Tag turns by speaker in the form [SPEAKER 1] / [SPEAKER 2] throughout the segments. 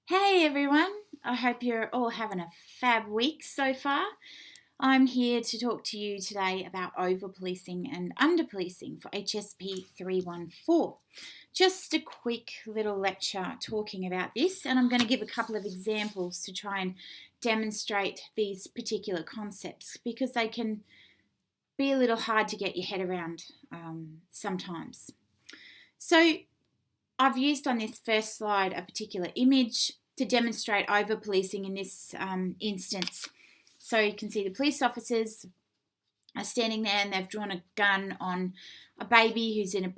[SPEAKER 1] Hey everyone, I hope you're all having a fab week so far. I'm here to talk to you today about over policing and under policing for HSP314. Just a quick little lecture talking about this, and I'm going to give a couple of examples to try and demonstrate these particular concepts because they can be a little hard to get your head around sometimes. So, I've used on this first slide a particular image to demonstrate over policing in this instance. So you can see the police officers are standing there and they've drawn a gun on a baby who's in a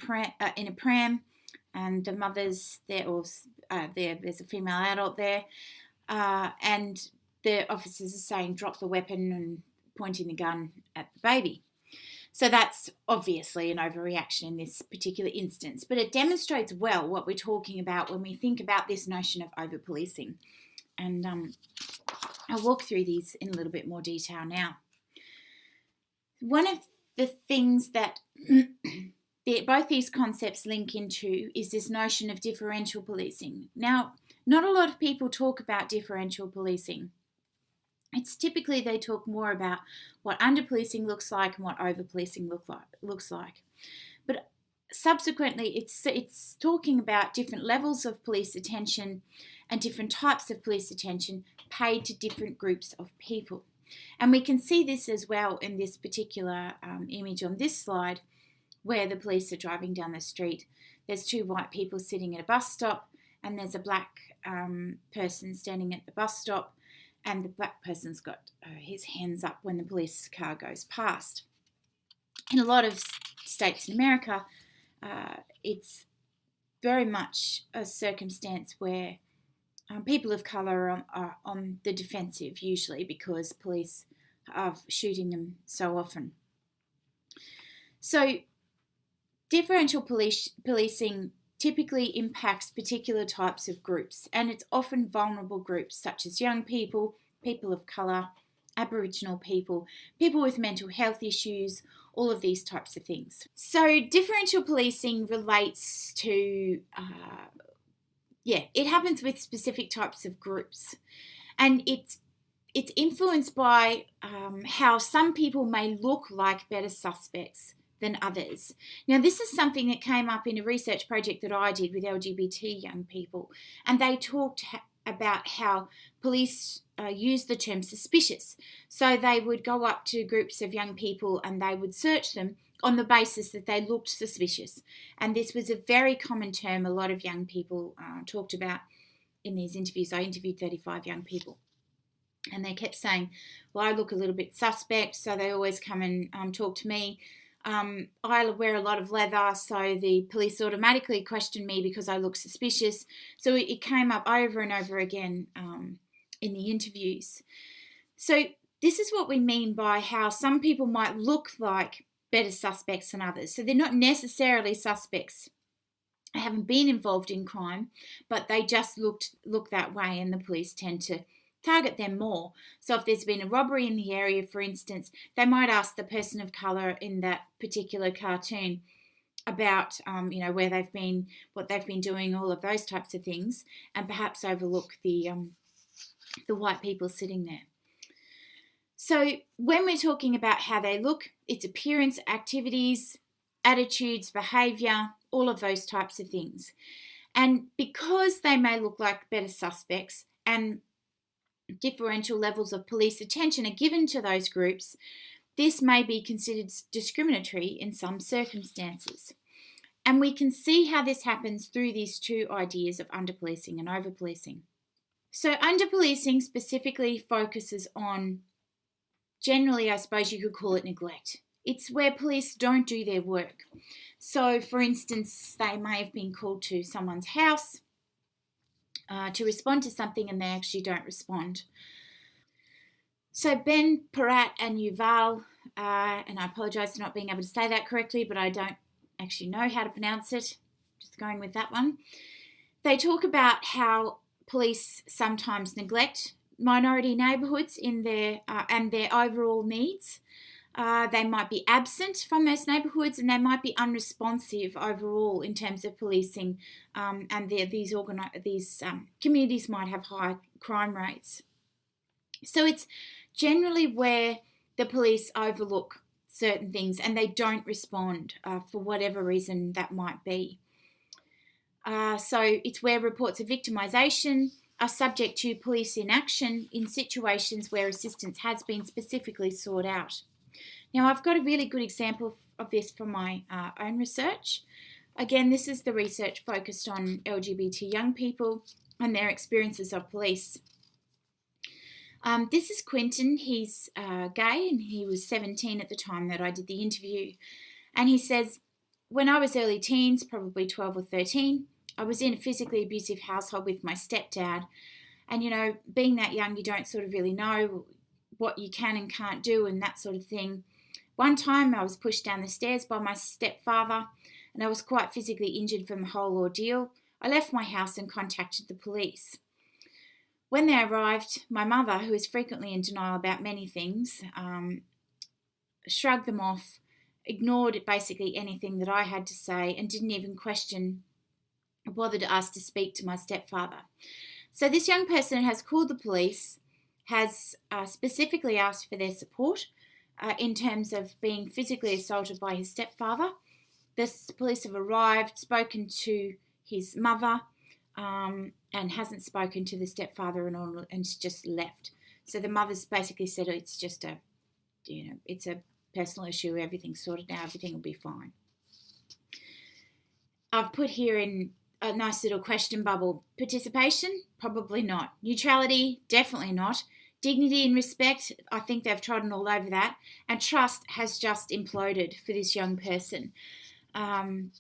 [SPEAKER 1] pram, and the mother's there, or there's a female adult there, and the officers are saying drop the weapon and pointing the gun at the baby. So that's obviously an overreaction in this particular instance, but it demonstrates well what we're talking about when we think about this notion of over-policing. And I'll walk through these in a little bit more detail now. One of the things that both these concepts link into is this notion of differential policing. Now, not a lot of people talk about differential policing. It's typically they talk more about what under policing looks like and what over policing looks like. But subsequently, it's talking about different levels of police attention and different types of police attention paid to different groups of people. And we can see this as well in this particular image on this slide, where the police are driving down the street. There's two white people sitting at a bus stop, and there's a black person standing at the bus stop. And the black person's got his hands up when the police car goes past. In a lot of states in America, it's very much a circumstance where people of colour are on the defensive, usually because police are shooting them so often. So differential policing typically impacts particular types of groups, and it's often vulnerable groups such as young people, people of colour, Aboriginal people, people with mental health issues, all of these types of things. So differential policing relates to, it happens with specific types of groups, and it's influenced by how some people may look like better suspects than others. Now, this is something that came up in a research project that I did with LGBT young people, and they talked about how police use the term suspicious. So they would go up to groups of young people and they would search them on the basis that they looked suspicious. And this was a very common term a lot of young people talked about in these interviews. I interviewed 35 young people. And they kept saying, well, I look a little bit suspect, so they always come and talk to me. I wear a lot of leather, so the police automatically question me because I look suspicious. So it came up over and over again in the interviews. So this is what we mean by how some people might look like better suspects than others. So they're not necessarily suspects, haven't been involved in crime, but they just look that way, and the police tend to target them more. So if there's been a robbery in the area, for instance, they might ask the person of colour in that particular cartoon about, where they've been, what they've been doing, all of those types of things, and perhaps overlook the white people sitting there. So when we're talking about how they look, it's appearance, activities, attitudes, behaviour, all of those types of things. And because they may look like better suspects and differential levels of police attention are given to those groups, this may be considered discriminatory in some circumstances. And we can see how this happens through these two ideas of under-policing and over-policing. So under-policing specifically focuses on, generally, I suppose you could call it neglect. It's where police don't do their work. So, for instance, they may have been called to someone's house to respond to something, and they actually don't respond. So Ben, Parat and Yuval, and I apologise for not being able to say that correctly, but I don't actually know how to pronounce it, just going with that one. They talk about how police sometimes neglect minority neighbourhoods in their and their overall needs. They might be absent from most neighbourhoods, and they might be unresponsive overall in terms of policing, and these communities might have high crime rates. So it's generally where the police overlook certain things and they don't respond for whatever reason that might be. So it's where reports of victimisation are subject to police inaction in situations where assistance has been specifically sought out. Now, I've got a really good example of this from my own research. Again, this is the research focused on LGBT young people and their experiences of police. This is Quentin. He's gay and he was 17 at the time that I did the interview. And he says, when I was early teens, probably 12 or 13, I was in a physically abusive household with my stepdad. And, you know, being that young, you don't sort of really know what you can and can't do and that sort of thing. One time I was pushed down the stairs by my stepfather and I was quite physically injured from the whole ordeal. I left my house and contacted the police. When they arrived, my mother, who is frequently in denial about many things, shrugged them off, ignored basically anything that I had to say and didn't even question or bother to ask to speak to my stepfather. So this young person has called the police, has specifically asked for their support in terms of being physically assaulted by his stepfather. The police have arrived, spoken to his mother, and hasn't spoken to the stepfather and just left. So the mother's basically said it's just it's a personal issue, everything's sorted now, everything will be fine. I've put here in a nice little question bubble. Participation? Probably not. Neutrality? Definitely not. Dignity and respect? I think they've trodden all over that. And trust has just imploded for this young person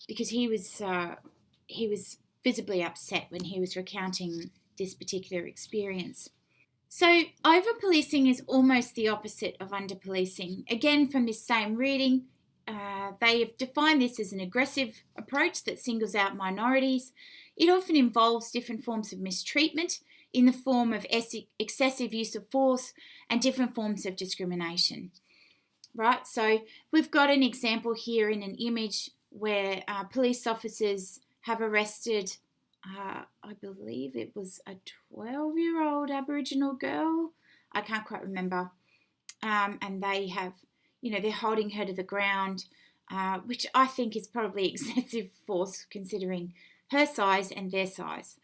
[SPEAKER 1] because he was visibly upset when he was recounting this particular experience. So over-policing is almost the opposite of under-policing. Again, from this same reading, they have defined this as an aggressive approach that singles out minorities. It often involves different forms of mistreatment in the form of excessive use of force and different forms of discrimination. Right, so we've got an example here in an image where police officers have arrested, I believe it was a 12-year-old Aboriginal girl. I can't quite remember. And they have, they're holding her to the ground, which I think is probably excessive force considering her size and their size.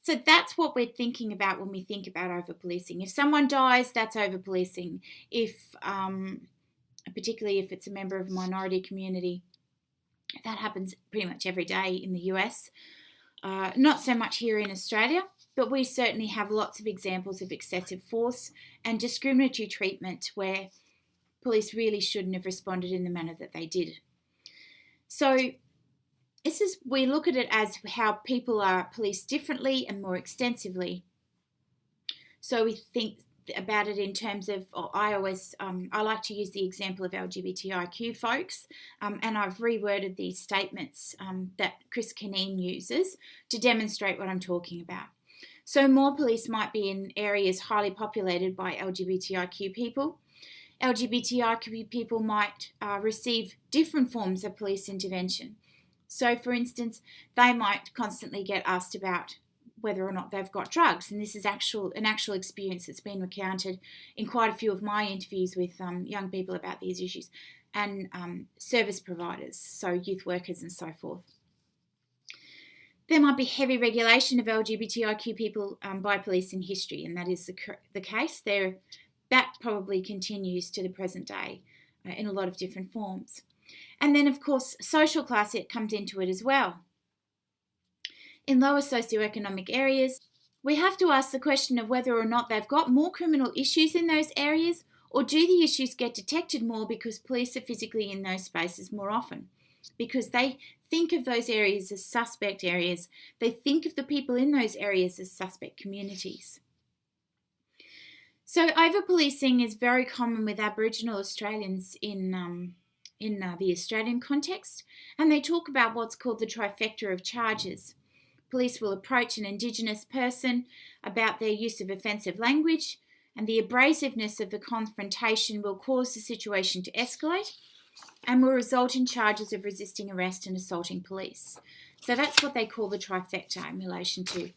[SPEAKER 1] So that's what we're thinking about when we think about over-policing. If someone dies, that's over-policing. Particularly if it's a member of a minority community, that happens pretty much every day in the US. Not so much here in Australia, but we certainly have lots of examples of excessive force and discriminatory treatment where police really shouldn't have responded in the manner that they did. So we look at it as how people are policed differently and more extensively. So we think about it in terms of, I like to use the example of LGBTIQ folks, and I've reworded these statements that Chris Caneen uses to demonstrate what I'm talking about. So more police might be in areas highly populated by LGBTIQ people. LGBTIQ people might receive different forms of police intervention. So, for instance, they might constantly get asked about whether or not they've got drugs, and this is an actual experience that's been recounted in quite a few of my interviews with young people about these issues, and service providers, so youth workers and so forth. There might be heavy regulation of LGBTIQ people by police in history, and that is the case. That probably continues to the present day in a lot of different forms. And then, of course, social class comes into it as well. In lower socioeconomic areas, we have to ask the question of whether or not they've got more criminal issues in those areas, or do the issues get detected more because police are physically in those spaces more often? Because they think of those areas as suspect areas. They think of the people in those areas as suspect communities. So over-policing is very common with Aboriginal Australians in the Australian context, and they talk about what's called the trifecta of charges. Police will approach an Indigenous person about their use of offensive language, and the abrasiveness of the confrontation will cause the situation to escalate and will result in charges of resisting arrest and assaulting police. So that's what they call the trifecta in relation to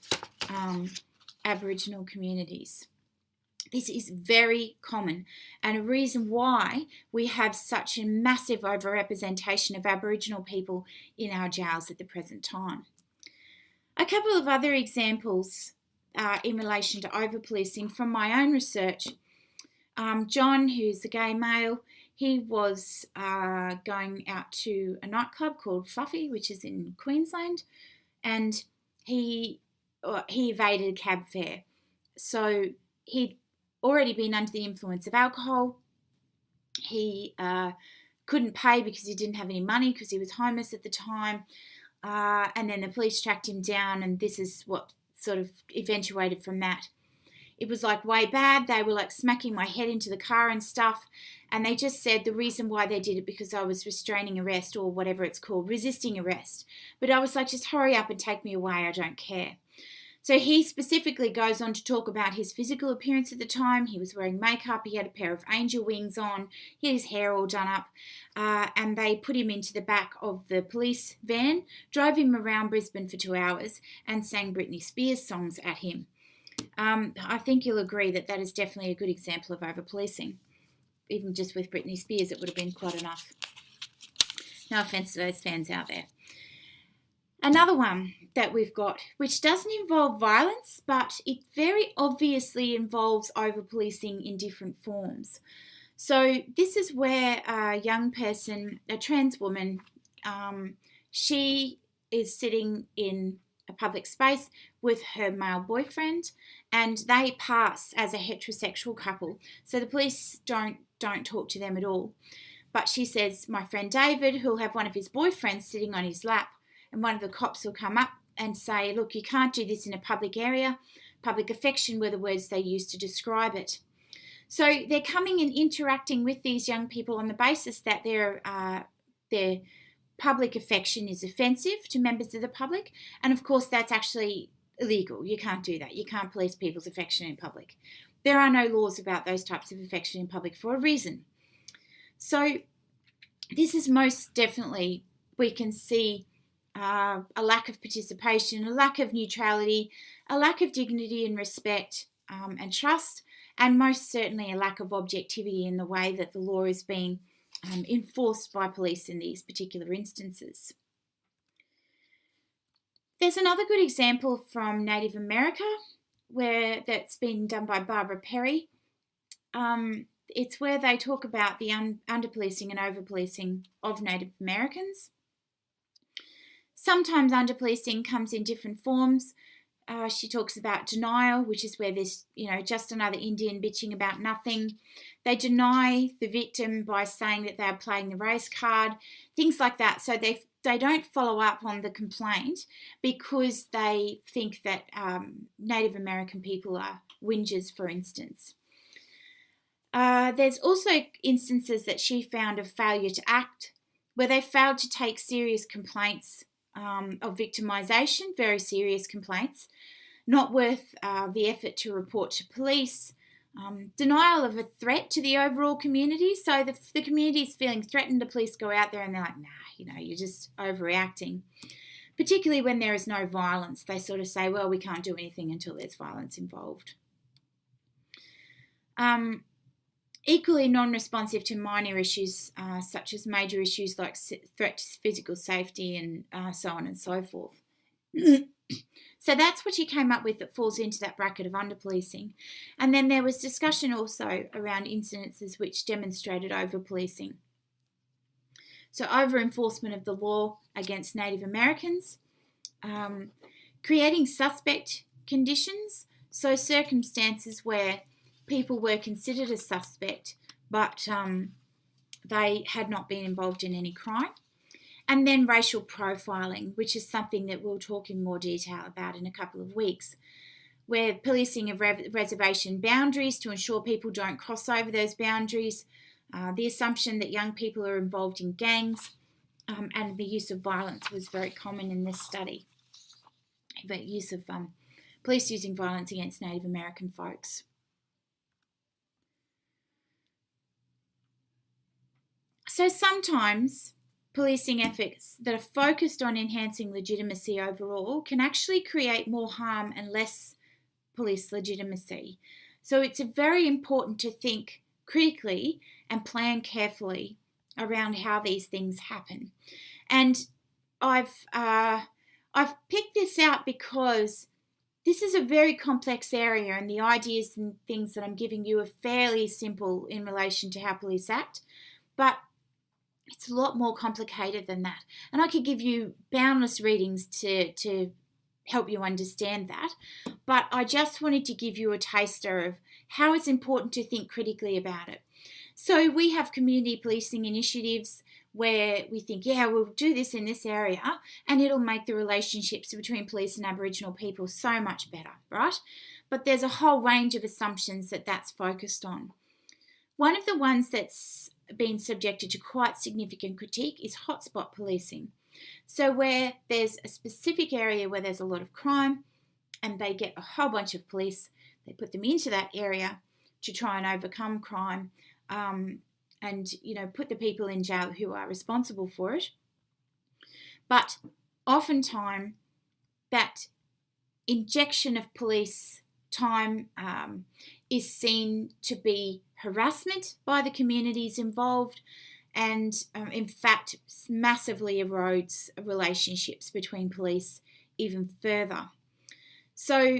[SPEAKER 1] Aboriginal communities. This is very common, and a reason why we have such a massive overrepresentation of Aboriginal people in our jails at the present time. A couple of other examples in relation to over-policing from my own research. John, who's a gay male, he was going out to a nightclub called Fluffy, which is in Queensland, and he evaded a cab fare. So he'd already been under the influence of alcohol. He couldn't pay because he didn't have any money because he was homeless at the time. And then the police tracked him down, and this is what sort of eventuated from that. It was like way bad. They were like smacking my head into the car and stuff. And they just said the reason why they did it because I was restraining arrest, or whatever it's called, resisting arrest. But I was like, just hurry up and take me away. I don't care. So he specifically goes on to talk about his physical appearance at the time. He was wearing makeup. He had a pair of angel wings on. He had his hair all done up. And they put him into the back of the police van, drove him around Brisbane for 2 hours, and sang Britney Spears songs at him. I think you'll agree that that is definitely a good example of over-policing. Even just with Britney Spears, it would have been quite enough. No offence to those fans out there. Another one that we've got, which doesn't involve violence, but it very obviously involves over-policing in different forms. So this is where a young person, a trans woman, she is sitting in a public space with her male boyfriend, and they pass as a heterosexual couple. So the police don't talk to them at all. But she says, my friend David, who'll have one of his boyfriends sitting on his lap, and one of the cops will come up and say, look, you can't do this in a public area. Public affection were the words they used to describe it. So they're coming and interacting with these young people on the basis that their public affection is offensive to members of the public. And of course, that's actually illegal. You can't do that. You can't police people's affection in public. There are no laws about those types of affection in public for a reason. So this is most definitely, we can see a lack of participation, a lack of neutrality, a lack of dignity and respect and trust, and most certainly a lack of objectivity in the way that the law is being enforced by police in these particular instances. There's another good example from Native America where that's been done by Barbara Perry. It's where they talk about the under-policing and over-policing of Native Americans. Sometimes under-policing comes in different forms. She talks about denial, which is where there's, just another Indian bitching about nothing. They deny the victim by saying that they're playing the race card, things like that. So they don't follow up on the complaint because they think that Native American people are whingers, for instance. There's also instances that she found of failure to act, where they failed to take serious complaints of victimisation, very serious complaints, not worth the effort to report to police, denial of a threat to the overall community. So the community is feeling threatened, the police go out there and they're like, nah, you're just overreacting. Particularly when there is no violence, they sort of say, well, we can't do anything until there's violence involved. Equally non-responsive to minor issues such as major issues like threat to physical safety and so on and so forth. So that's what she came up with that falls into that bracket of under-policing. And then there was discussion also around incidences which demonstrated over-policing. So over-enforcement of the law against Native Americans, creating suspect conditions, so circumstances where people were considered a suspect, but they had not been involved in any crime. And then racial profiling, which is something that we'll talk in more detail about in a couple of weeks, where policing of reservation boundaries to ensure people don't cross over those boundaries, the assumption that young people are involved in gangs, and the use of violence was very common in this study. The use of police using violence against Native American folks. So sometimes policing efforts that are focused on enhancing legitimacy overall can actually create more harm and less police legitimacy. So it's very important to think critically and plan carefully around how these things happen. And I've picked this out because this is a very complex area, and the ideas and things that I'm giving you are fairly simple in relation to how police act, but it's a lot more complicated than that. And I could give you boundless readings to help you understand that, but I just wanted to give you a taster of how it's important to think critically about it. So we have community policing initiatives where we think, yeah, we'll do this in this area and it'll make the relationships between police and Aboriginal people so much better, right? But there's a whole range of assumptions that that's focused on. One of the ones that's been subjected to quite significant critique is hotspot policing. So where there's a specific area where there's a lot of crime and they get a whole bunch of police, they put them into that area to try and overcome crime and, put the people in jail who are responsible for it. But oftentimes that injection of police time is seen to be harassment by the communities involved and, in fact, massively erodes relationships between police even further. So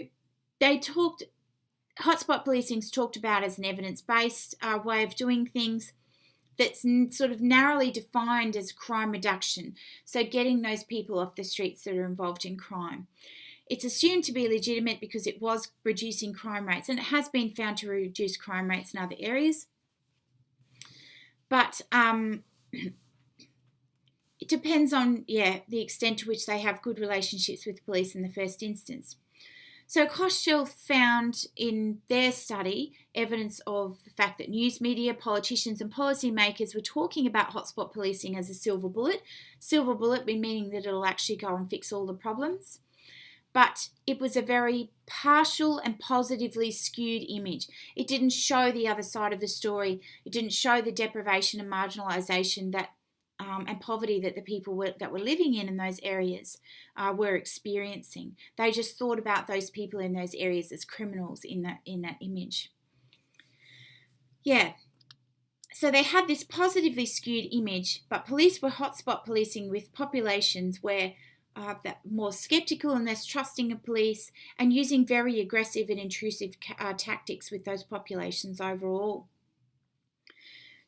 [SPEAKER 1] hotspot policing is talked about as an evidence-based way of doing things that's sort of narrowly defined as crime reduction, so getting those people off the streets that are involved in crime. It's assumed to be legitimate because it was reducing crime rates, and it has been found to reduce crime rates in other areas. But it depends on, the extent to which they have good relationships with police in the first instance. So Koschel found in their study evidence of the fact that news media, politicians and policymakers were talking about hotspot policing as a silver bullet. Silver bullet meaning that it'll actually go and fix all the problems. But it was a very partial and positively skewed image. It didn't show the other side of the story. It didn't show the deprivation and marginalisation and poverty that the people that were living in those areas were experiencing. They just thought about those people in those areas as criminals in that image. Yeah. So they had this positively skewed image, but police were hotspot policing with populations where that more sceptical and less trusting of police and using very aggressive and intrusive tactics with those populations overall.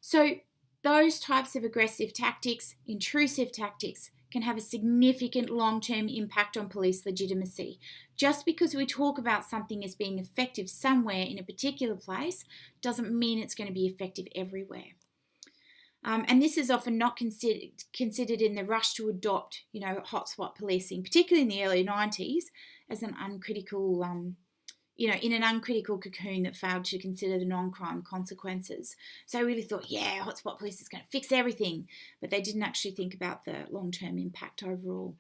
[SPEAKER 1] So those types of aggressive tactics, intrusive tactics, can have a significant long-term impact on police legitimacy. Just because we talk about something as being effective somewhere in a particular place doesn't mean it's going to be effective everywhere. And this is often not considered in the rush to adopt, hotspot policing, particularly in the early 90s, as an uncritical, in an uncritical cocoon that failed to consider the non-crime consequences. So I really thought, hotspot police is going to fix everything, but they didn't actually think about the long-term impact overall.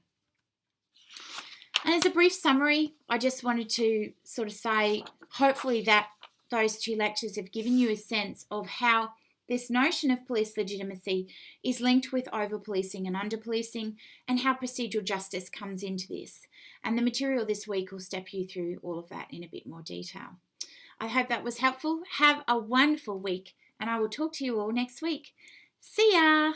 [SPEAKER 1] And as a brief summary, I just wanted to sort of say, hopefully that those two lectures have given you a sense of how this notion of police legitimacy is linked with over-policing and under-policing, and how procedural justice comes into this. And the material this week will step you through all of that in a bit more detail. I hope that was helpful. Have a wonderful week, and I will talk to you all next week. See ya!